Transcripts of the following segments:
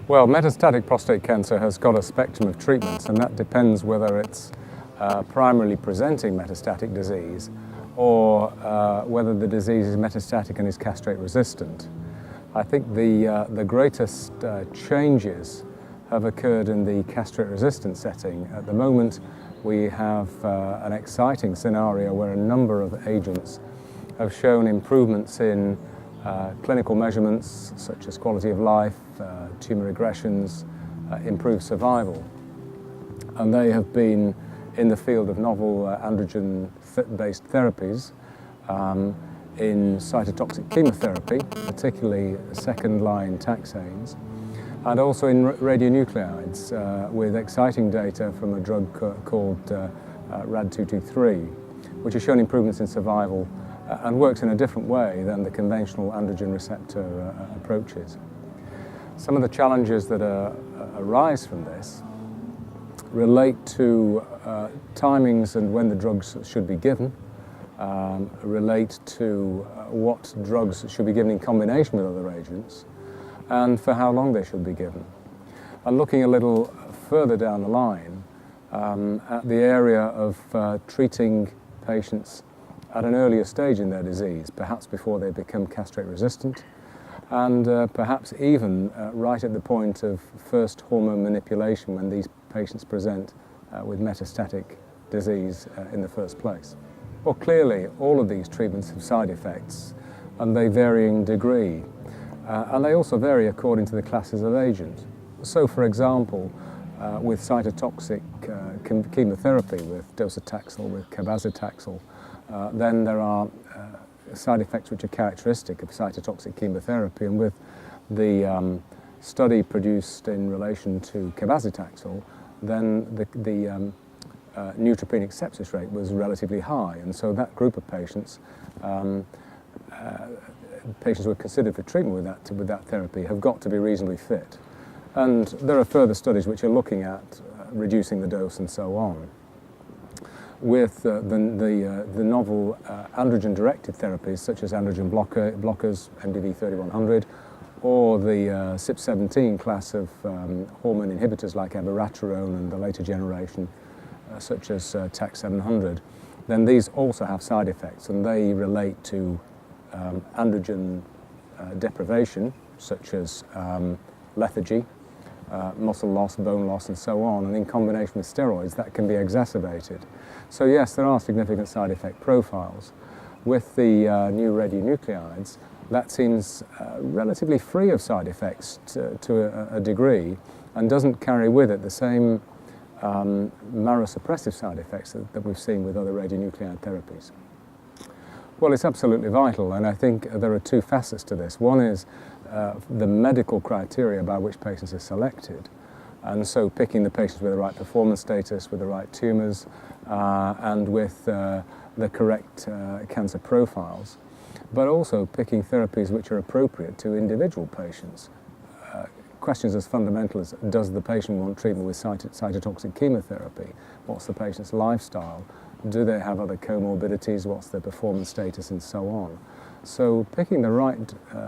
Well, metastatic prostate cancer has got a spectrum of treatments, and that depends whether it's primarily presenting metastatic disease or whether the disease is metastatic and is castrate resistant. I think the greatest changes have occurred in the castrate-resistant setting. At the moment, we have an exciting scenario where a number of agents have shown improvements in clinical measurements such as quality of life, tumour regressions, improved survival. And they have been in the field of novel androgen-based therapies, in cytotoxic chemotherapy, particularly second-line taxanes, and also in radionuclides, with exciting data from a drug called RAD223, which has shown improvements in survival and works in a different way than the conventional androgen receptor approaches. Some of the challenges that arise from this relate to timings and when the drugs should be given, relate to what drugs should be given in combination with other agents, and for how long they should be given. And looking a little further down the line at the area of treating patients at an earlier stage in their disease, perhaps before they become castrate resistant, and perhaps even right at the point of first hormone manipulation when these patients present with metastatic disease in the first place. Well, clearly all of these treatments have side effects, and they vary in degree. And they also vary according to the classes of agent. So, for example, with cytotoxic chemotherapy, with docetaxel, with cabazitaxel, then there are side effects which are characteristic of cytotoxic chemotherapy. And with the study produced in relation to cabazitaxel, then the neutropenic sepsis rate was relatively high. And so that group of patients, patients who are considered for treatment with that therapy have got to be reasonably fit. And there are further studies which are looking at reducing the dose and so on. With the novel androgen-directed therapies such as androgen blockers, MDV-3100, or the CYP17 class of hormone inhibitors like abiraterone and the later generation such as TAC700, then these also have side effects, and they relate to androgen deprivation, such as lethargy, muscle loss, bone loss, and so on, and in combination with steroids, that can be exacerbated. So yes, there are significant side effect profiles. With the new radionuclides, that seems relatively free of side effects to a degree, and doesn't carry with it the same marrow-suppressive side effects that we've seen with other radionuclide therapies. Well, it's absolutely vital, and I think there are two facets to this. One is the medical criteria by which patients are selected, and so picking the patients with the right performance status, with the right tumours, and with the correct cancer profiles, but also picking therapies which are appropriate to individual patients. Questions as fundamental as, does the patient want treatment with cytotoxic chemotherapy? What's the patient's lifestyle? Do they have other comorbidities? What's their performance status, and so on? So picking the right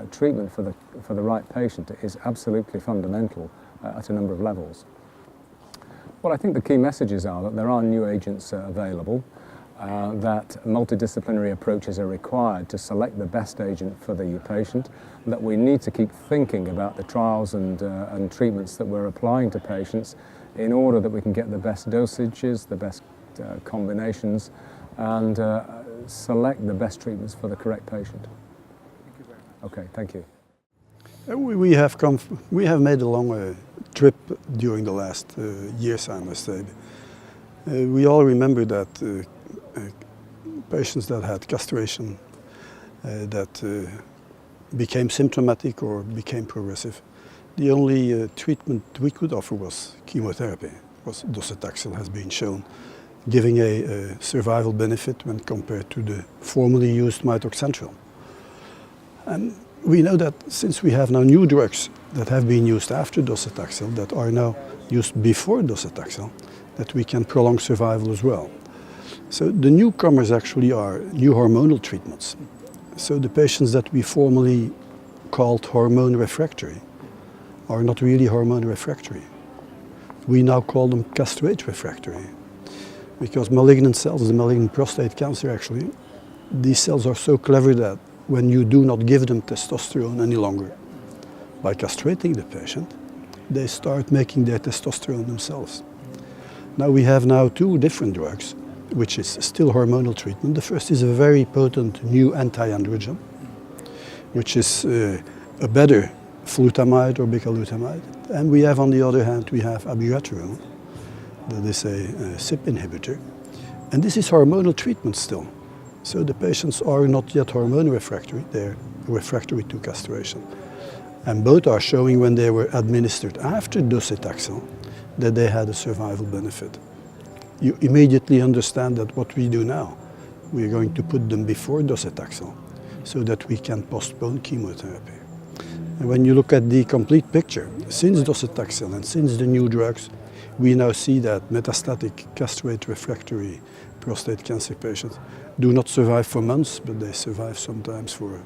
treatment for the right patient is absolutely fundamental at a number of levels. Well, I think the key messages are that there are new agents available, that multidisciplinary approaches are required to select the best agent for the patient, that we need to keep thinking about the trials and treatments that we're applying to patients in order that we can get the best dosages, the best combinations, and select the best treatments for the correct patient. Thank you very much. Okay, thank you. We have made a long trip during the last years, I must say. We all remember that patients that had castration that became symptomatic or became progressive, the only treatment we could offer was chemotherapy. Docetaxel has been shown giving a survival benefit when compared to the formerly used mitoxantrone. And we know that since we have now new drugs that have been used after docetaxel, that are now used before docetaxel, that we can prolong survival as well. So the newcomers actually are new hormonal treatments. So the patients that we formerly called hormone refractory are not really hormone refractory. We now call them castrate refractory, because malignant cells, the malignant prostate cancer actually, these cells are so clever that when you do not give them testosterone any longer, by castrating the patient, they start making their testosterone themselves. Now we have two different drugs, which is still hormonal treatment. The first is a very potent new anti-androgen, which is a better flutamide or bicalutamide. And we have, on the other hand, we have abiraterone, that is a CYP inhibitor. And this is hormonal treatment still. So the patients are not yet hormone refractory, they're refractory to castration. And both are showing, when they were administered after docetaxel, that they had a survival benefit. You immediately understand that what we do now, we're going to put them before docetaxel so that we can postpone chemotherapy. And when you look at the complete picture, since docetaxel and since the new drugs, we now see that metastatic castrate refractory prostate cancer patients do not survive for months, but they survive sometimes for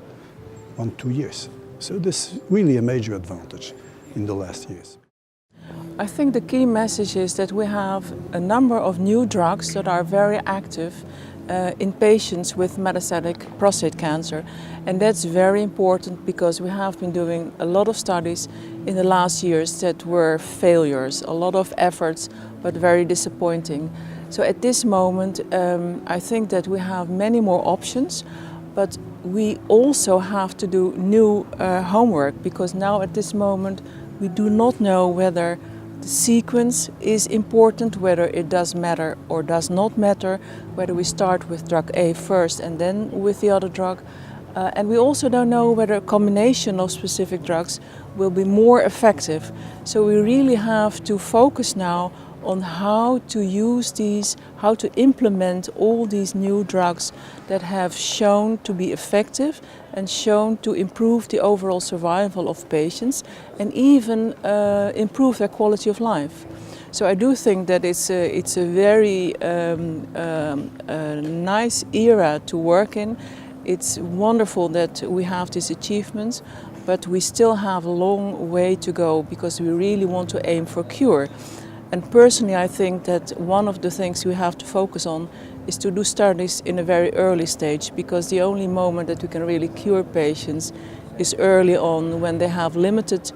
1-2 years. So this is really a major advantage in the last years. I think the key message is that we have a number of new drugs that are very active in patients with metastatic prostate cancer, and that's very important because we have been doing a lot of studies in the last years that were failures, a lot of efforts but very disappointing. So at this moment I think that we have many more options, but we also have to do new homework, because now at this moment we do not know whether the sequence is important, whether it does matter or does not matter, whether we start with drug A first and then with the other drug. And we also don't know whether a combination of specific drugs will be more effective. So we really have to focus now on how to use these, how to implement all these new drugs that have shown to be effective and shown to improve the overall survival of patients and even improve their quality of life. So I do think that it's a very nice era to work in. It's wonderful that we have these achievements, but we still have a long way to go because we really want to aim for cure. And personally, I think that one of the things we have to focus on is to do studies in a very early stage, because the only moment that we can really cure patients is early on, when they have limited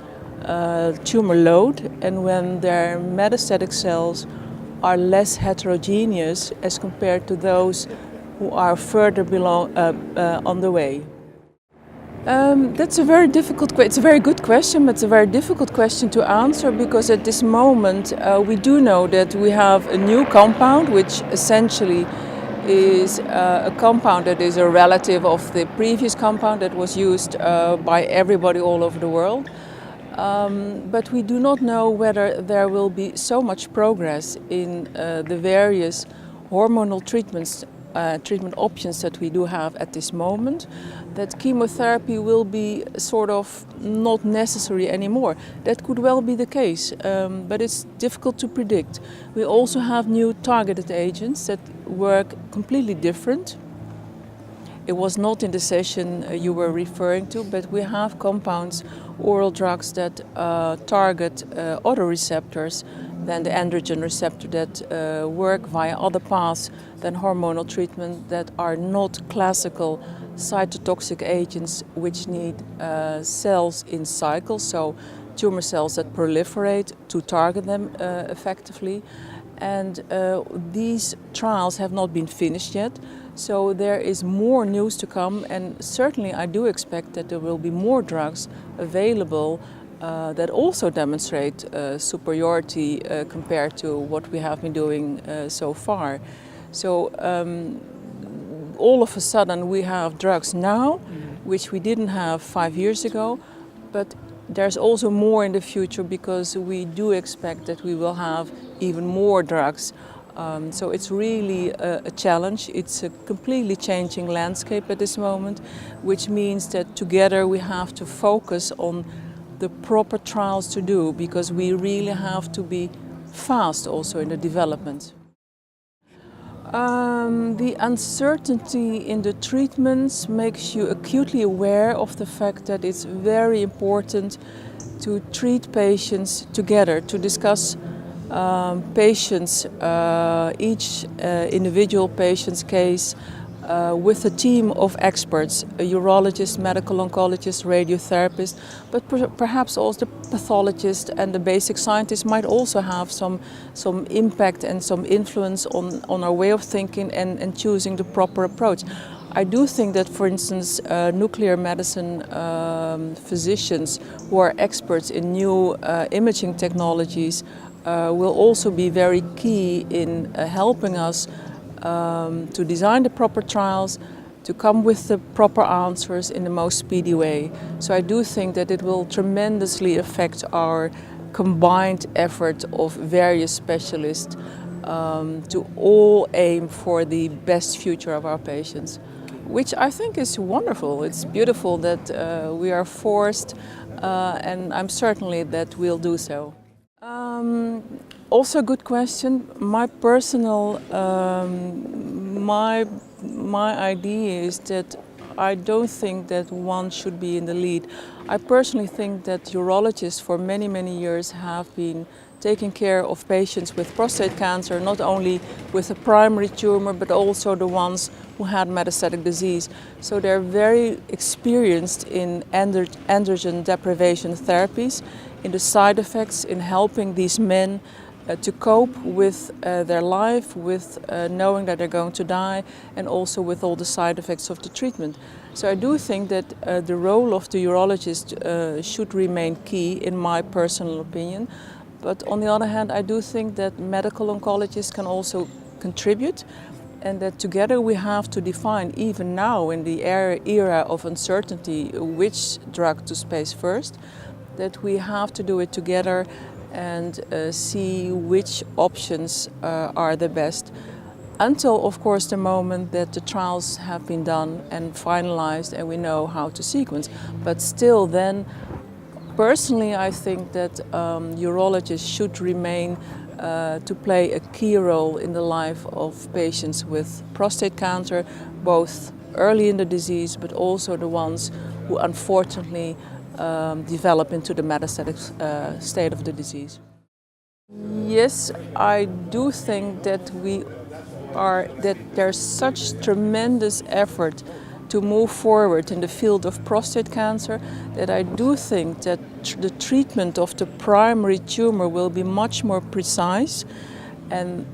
tumor load and when their metastatic cells are less heterogeneous as compared to those who are further on the way. That's a very difficult question. It's a very good question, but it's a very difficult question to answer, because at this moment we do know that we have a new compound, which essentially is a compound that is a relative of the previous compound that was used by everybody all over the world. But we do not know whether there will be so much progress in the various hormonal treatment options that we do have at this moment, that chemotherapy will be sort of not necessary anymore. That could well be the case, but it's difficult to predict. We also have new targeted agents that work completely different. It was not in the session you were referring to, but we have compounds, oral drugs that target other receptors than the androgen receptor, that work via other paths than hormonal treatment, that are not classical cytotoxic agents which need cells in cycles, so tumor cells that proliferate to target them effectively. And these trials have not been finished yet, so there is more news to come, and certainly I do expect that there will be more drugs available that also demonstrate superiority compared to what we have been doing so far. So all of a sudden we have drugs now, which we didn't have 5 years ago, but there's also more in the future, because we do expect that we will have even more drugs. So it's really a challenge. It's a completely changing landscape at this moment, which means that together we have to focus on the proper trials to do, because we really have to be fast also in the development. The uncertainty in the treatments makes you acutely aware of the fact that it's very important to treat patients together, to discuss patients, each individual patient's case with a team of experts, a urologist, medical oncologist, radiotherapist, but perhaps also the pathologist and the basic scientist might also have some impact and some influence on our way of thinking and choosing the proper approach. I do think that, for instance, nuclear medicine physicians who are experts in new imaging technologies will also be very key in helping us to design the proper trials, to come with the proper answers in the most speedy way. So I do think that it will tremendously affect our combined effort of various specialists to all aim for the best future of our patients, which I think is wonderful. It's beautiful that we are forced, and I'm certainly that we'll do so. Also a good question. My personal, my idea is that I don't think that one should be in the lead. I personally think that urologists for many, many years have been taking care of patients with prostate cancer, not only with a primary tumor, but also the ones who had metastatic disease. So they're very experienced in androgen deprivation therapies, in the side effects, in helping these men to cope with their life, with knowing that they're going to die, and also with all the side effects of the treatment. So I do think that the role of the urologist should remain key, in my personal opinion. But on the other hand, I do think that medical oncologists can also contribute, and that together we have to define, even now in the era of uncertainty, which drug to space first, that we have to do it together and see which options are the best, until of course the moment that the trials have been done and finalized and we know how to sequence. But still then, personally I think that urologists should remain to play a key role in the life of patients with prostate cancer, both early in the disease but also the ones who unfortunately develop into the metastatic state of the disease. Yes, I do think that there's such tremendous effort to move forward in the field of prostate cancer that I do think that the treatment of the primary tumor will be much more precise. And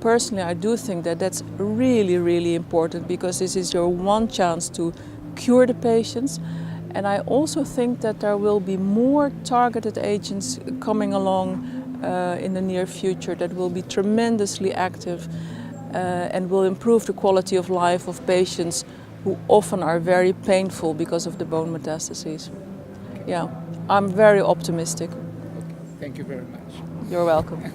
personally, I do think that that's really, really important, because this is your one chance to cure the patients. And I also think that there will be more targeted agents coming along in the near future that will be tremendously active and will improve the quality of life of patients who often are very painful because of the bone metastases. Yeah, I'm very optimistic. Thank you very much. You're welcome.